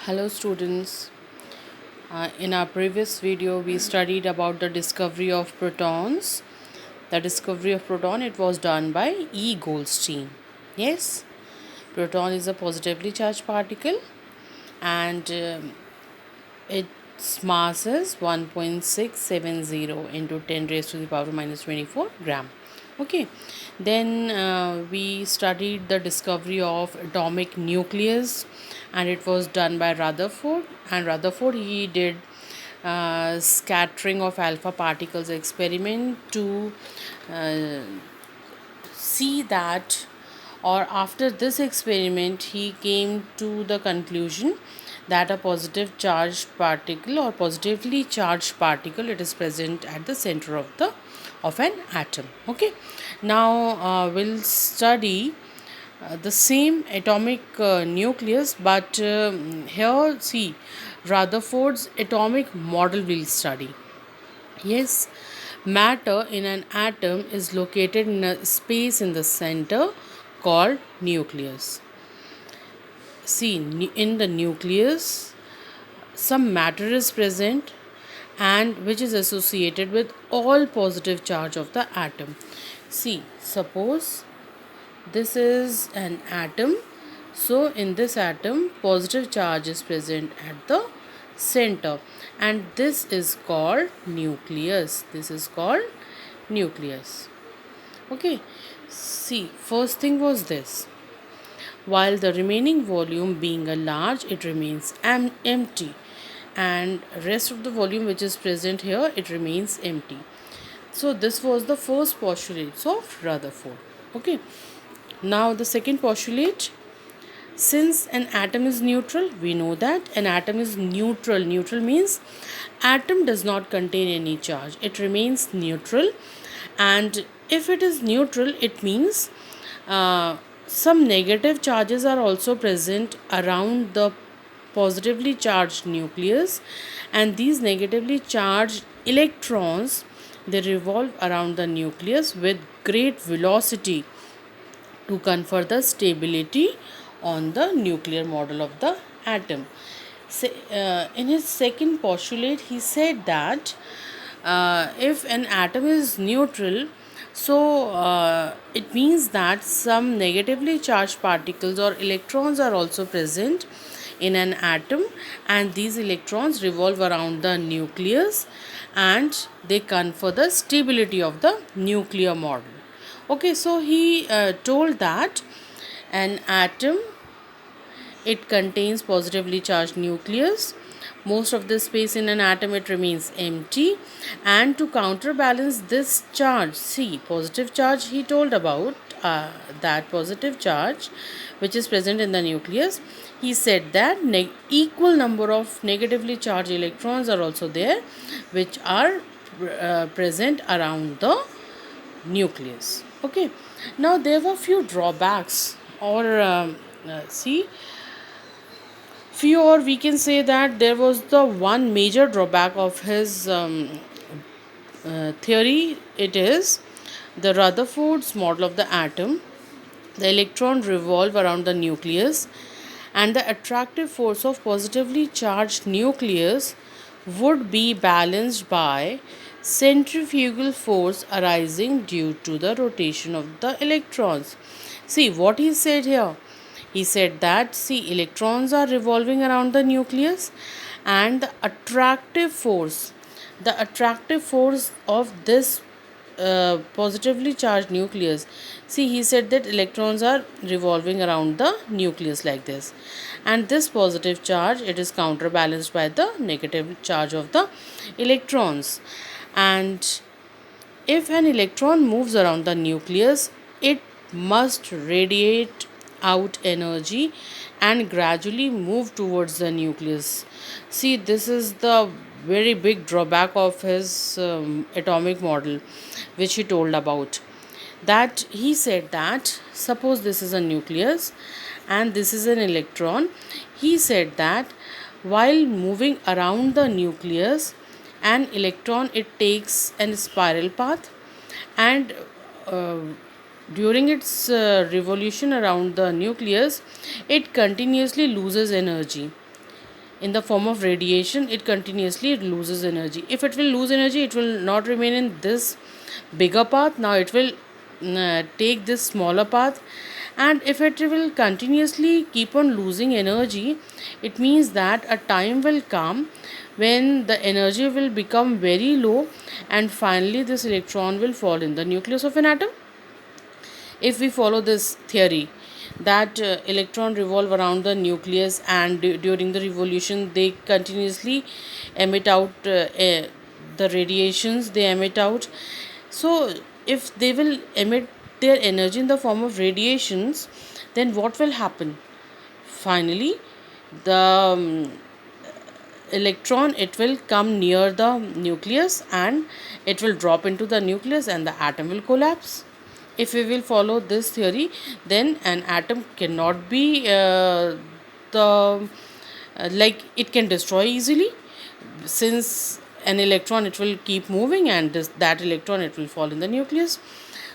Hello students. In our previous video we studied about the discovery of protons. The discovery of proton, it was done by E. Goldstein. Yes, proton is a positively charged particle and its mass is 1.670 into 10 raised to the power minus 24 gram. Okay, then we studied the discovery of atomic nucleus, and it was done by Rutherford. And Rutherford, he did scattering of alpha particles experiment to uh, see that, or after this experiment he came to the conclusion that a positive charged particle or positively charged particle, it is present at the center of an atom. Okay, now we'll study the same atomic nucleus, but here see Rutherford's atomic model we'll study. Yes, matter in an atom is located in a space in the center called nucleus. See, in the nucleus, some matter is present and which is associated with all positive charge of the atom. See, suppose this is an atom. So, in this atom, positive charge is present at the center, and this is called nucleus. This is called nucleus. Okay, see, first thing was this. While the remaining volume being a large, it remains empty, and rest of the volume which is present here, it remains empty. So, this was the first postulate of Rutherford. Okay, now the second postulate. Since an atom is neutral, we know that an atom is neutral. Neutral means atom does not contain any charge. It remains neutral, and if it is neutral, it means some negative charges are also present around the positively charged nucleus, and these negatively charged electrons, they revolve around the nucleus with great velocity to confer the stability on the nuclear model of the atom. In his second postulate, he said that if an atom is neutral, so it means that some negatively charged particles or electrons are also present in an atom, and these electrons revolve around the nucleus and they confer the stability of the nuclear model. Okay, so he told that an atom, it contains positively charged nucleus. Most of the space in an atom, it remains empty, and to counterbalance this charge, see, positive charge he told about, that positive charge which is present in the nucleus, he said that equal number of negatively charged electrons are also there which are present around the nucleus. Okay, now there were few drawbacks, or see, few, or we can say that there was the one major drawback of his theory. It is the Rutherford's model of the atom. The electron revolve around the nucleus, and the attractive force of positively charged nucleus would be balanced by centrifugal force arising due to the rotation of the electrons. See what he said here. He said that, see, electrons are revolving around the nucleus, and the attractive force of this positively charged nucleus, see, he said that electrons are revolving around the nucleus like this, and this positive charge, it is counterbalanced by the negative charge of the electrons. And if an electron moves around the nucleus, it must radiate out energy and gradually move towards the nucleus. See, this is the very big drawback of his atomic model, which he told about. That he said that, suppose this is a nucleus and this is an electron, he said that while moving around the nucleus, an electron, it takes a spiral path, and uh, during its revolution around the nucleus, it continuously loses energy. in the form of radiation, it continuously loses energy. If it will lose energy, it will not remain in this bigger path. Now it will take this smaller path, and if it will continuously keep on losing energy, it means that a time will come when the energy will become very low, and finally this electron will fall in the nucleus of an atom. If we follow this theory that electron revolve around the nucleus, and during the revolution they continuously emit out the radiations they emit out. So if they will emit their energy in the form of radiations, then what will happen? Finally, the electron, it will come near the nucleus, and it will drop into the nucleus, and the atom will collapse. If we will follow this theory, then an atom cannot be the like it can destroy easily, since an electron, it will keep moving, and that electron, it will fall in the nucleus.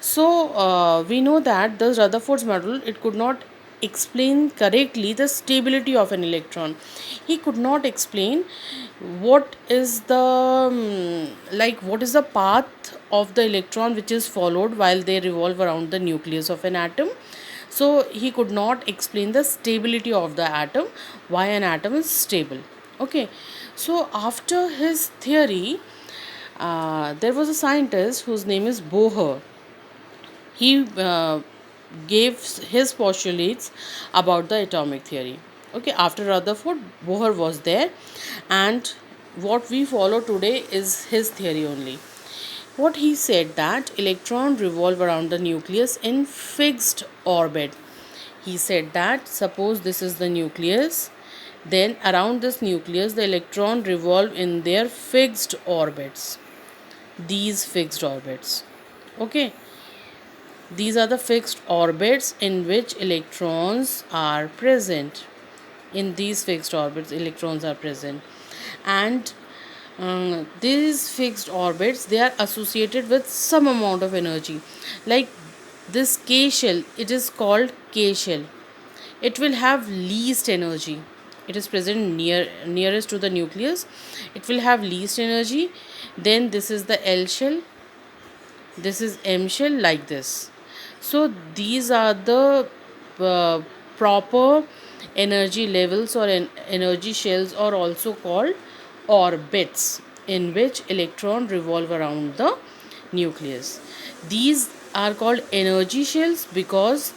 So we know that the Rutherford's model, it could not explain correctly the stability of an electron. He could not explain what is the what is the path of the electron which is followed while they revolve around the nucleus of an atom. So he could not explain the stability of the atom, why an atom is stable. Okay, so after his theory, there was a scientist whose name is Bohr. He gave his postulates about the atomic theory. Okay, after Rutherford, Bohr was there, and what we follow today is his theory only. What he said, that electron revolve around the nucleus in fixed orbit. He said that suppose this is the nucleus, then around this nucleus the electron revolve in their fixed orbits. These fixed orbits. Okay, these are the fixed orbits in which electrons are present. In these fixed orbits, electrons are present, and these fixed orbits, they are associated with some amount of energy. Like this K shell, it is called K shell. It will have least energy. It is present nearest to the nucleus. It will have least energy. Then this is the L shell. This is M shell, like this. So these are the proper energy levels, or energy shells, or also called orbits, in which electron revolve around the nucleus. These are called energy shells because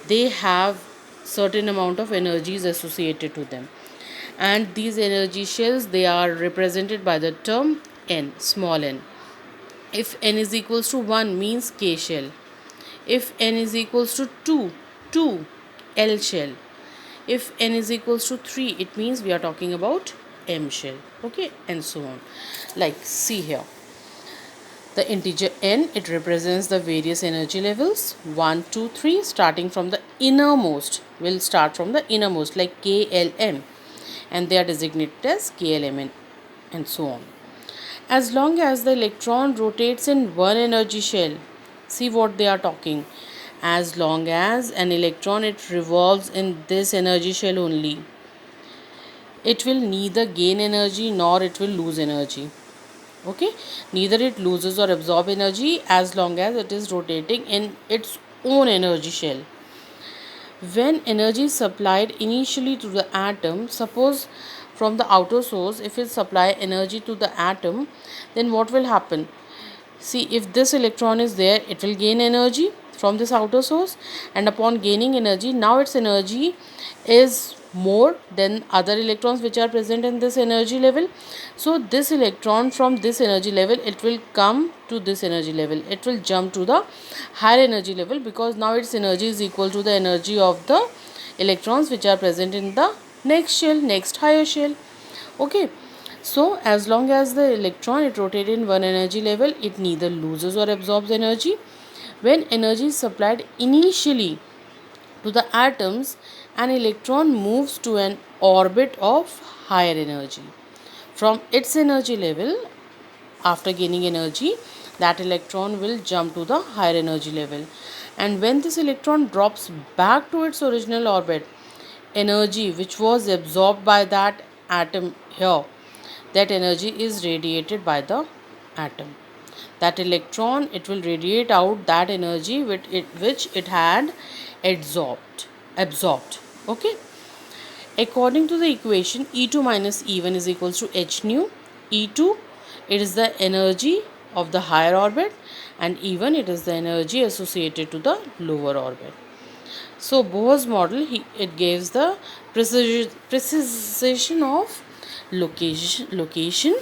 they have certain amount of energies associated to them, and these energy shells, they are represented by the term n, small n. If n is equals to 1 means K shell. If n is equals to 2, L shell. If n is equals to 3, it means we are talking about M shell. Okay, and so on. Like, see here. The integer n, it represents the various energy levels 1, 2, 3, starting from the innermost. We'll start from the innermost, like KLM, and they are designated as KLMN, and so on. As long as the electron rotates in one energy shell, see what they are talking. As long as an electron, it revolves in this energy shell only, it will neither gain energy nor it will lose energy. Okay, neither it loses or absorb energy as long as it is rotating in its own energy shell. When energy is supplied initially to the atom, suppose from the outer source, if it supply energy to the atom, then what will happen? See, if this electron is there, it will gain energy from this outer source, and upon gaining energy, now its energy is more than other electrons which are present in this energy level. So this electron from this energy level, it will come to this energy level, it will jump to the higher energy level, because now its energy is equal to the energy of the electrons which are present in the next shell, next higher shell. Okay, so as long as the electron, it rotates in one energy level, it neither loses or absorbs energy. When energy is supplied initially to the atoms, an electron moves to an orbit of higher energy. From its energy level, after gaining energy, that electron will jump to the higher energy level. And when this electron drops back to its original orbit, energy which was absorbed by that atom here, that energy is radiated by the atom. That electron, it will radiate out that energy which it had absorbed. Okay. According to the equation, E2 minus E1 is equals to h nu. E2, it is the energy of the higher orbit, and E1, it is the energy associated to the lower orbit. So Bohr's model, it gives the precision of location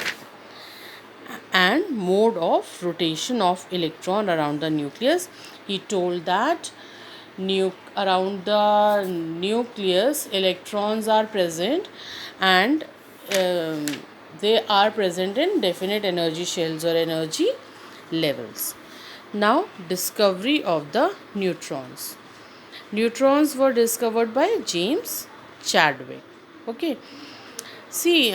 and mode of rotation of electron around the nucleus. He told that around the nucleus electrons are present, and um, they are present in definite energy shells or energy levels. Now, discovery of the neutrons. Neutrons were discovered by James Chadwick. Okay. See,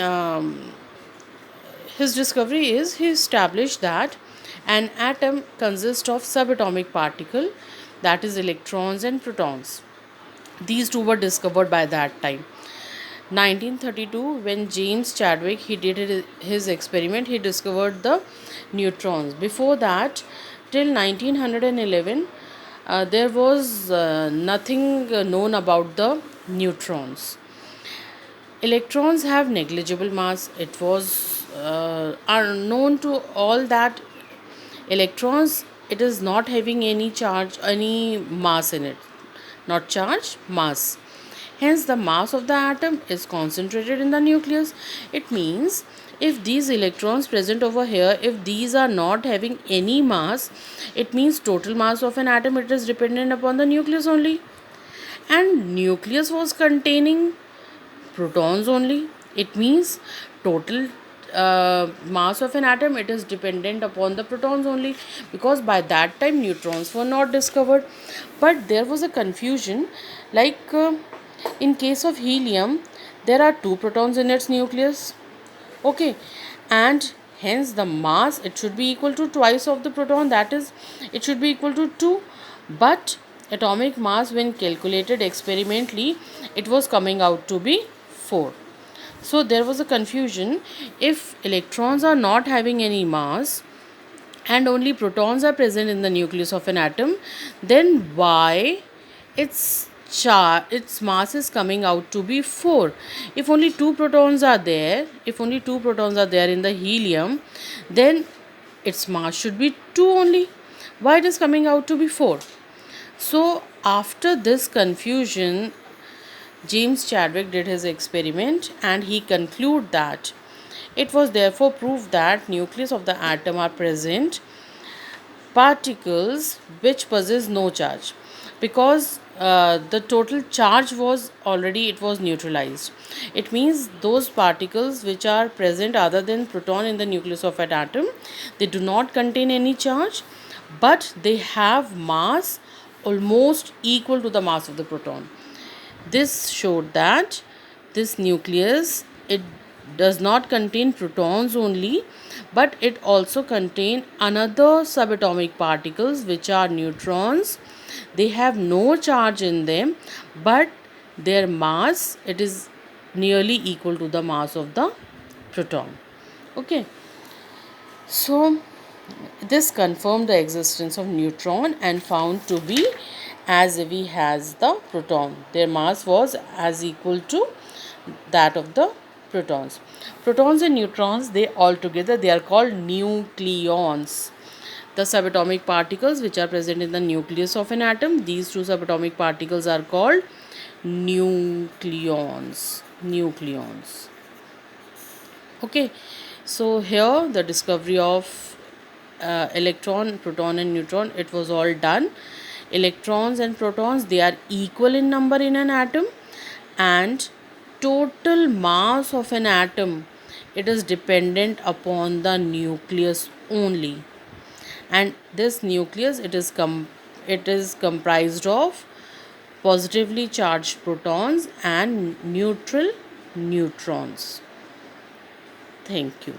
his discovery is he established that an atom consists of subatomic particle, that is electrons and protons. These two were discovered by that time. 1932, when James Chadwick he did his experiment, he discovered the neutrons. Before that, till 1911, there was nothing known about the neutrons. Electrons have negligible mass. It was are known to all that electrons, it is not having any charge, any mass in it, not charge, mass. Hence, the mass of the atom is concentrated in the nucleus. It means if these electrons present over here, if these are not having any mass, it means total mass of an atom, it is dependent upon the nucleus only. And nucleus was containing protons only. It means total mass of an atom, it is dependent upon the protons only, because by that time neutrons were not discovered. But there was a confusion, like in case of helium, there are two protons in its nucleus. Okay. And hence the mass, it should be equal to twice of the proton, that is, it should be equal to 2. But atomic mass, when calculated experimentally, it was coming out to be 4. So there was a confusion. If electrons are not having any mass and only protons are present in the nucleus of an atom, then why its mass is coming out to be 4? If only two protons are there, in the helium, then its mass should be 2 only. Why it is coming out to be 4? So after this confusion, James Chadwick did his experiment, and he concluded that it was therefore proved that nucleus of the atom are present particles which possess no charge, because the total charge was already, it was neutralized. It means those particles which are present other than proton in the nucleus of an atom, they do not contain any charge, but they have mass almost equal to the mass of the proton. This showed that this nucleus, it does not contain protons only, but it also contain another subatomic particles which are neutrons. They have no charge in them, but their mass, it is nearly equal to the mass of the proton. Okay. So this confirmed the existence of neutron and found to be as heavy as the proton. Their mass was as equal to that of the protons. Protons and neutrons, they all together, they are called nucleons. The subatomic particles which are present in the nucleus of an atom, these two subatomic particles are called nucleons. Okay. So here the discovery of electron, proton and neutron, it was all done. Electrons and protons, they are equal in number in an atom, and total mass of an atom, it is dependent upon the nucleus only. And this nucleus, it is comprised of positively charged protons and neutral neutrons. Thank you.